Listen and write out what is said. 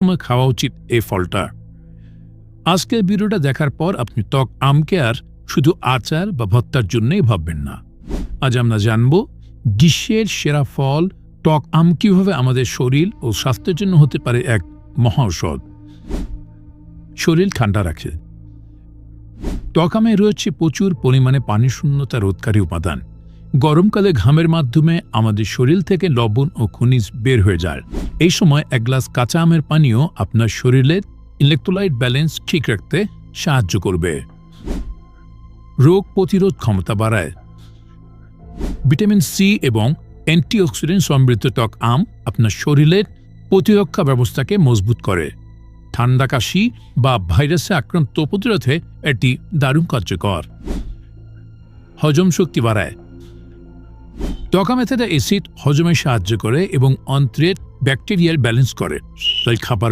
সময় খাওয়া উচিত এই ফলটা। আজকের ভিডিওটা দেখার পর আপনি টক আমকে আর শুধু আচার বা ভর্তার জন্যই ভাববেন না। আজ আমরা জানব গ্রীষ্মের সেরা ফল টক আম কিভাবে আমাদের শরীর ও স্বাস্থ্যের জন্য হতে পারে এক মহা ঔষধ। শরীর ঠান্ডা রাখে। টক আমে রয়েছে প্রচুর পরিমাণে পানি শূন্যতা রোধকারী উপাদান। গরমকালে ঘামের মাধ্যমে আমাদের শরীর থেকে লবণ ও খনিজ বের হয়ে যায়। এই সময় এক গ্লাস কাঁচা আমের পানীয় আপনার শরীরের ইলেকট্রোলাইট ব্যালেন্স ঠিক রাখতে সাহায্য করবে। রোগ প্রতিরোধ ক্ষমতা বাড়ায়। ভিটামিন সি এবং অ্যান্টিঅক্সিডেন্ট সমৃদ্ধ টক আম আপনার শরীরের প্রতিরক্ষা ব্যবস্থাকে মজবুত করে। ঠান্ডা কাশি বা ভাইরাসে আক্রান্ত প্রতিরোধে এটি দারুণ কার্যকর। হজম শক্তি বাড়ায়। টক আমে থাকা অ্যাসিড হজমে সাহায্য করে এবং অন্ত্রের ব্যাকটেরিয়ার ব্যালেন্স করে, তাই খাবার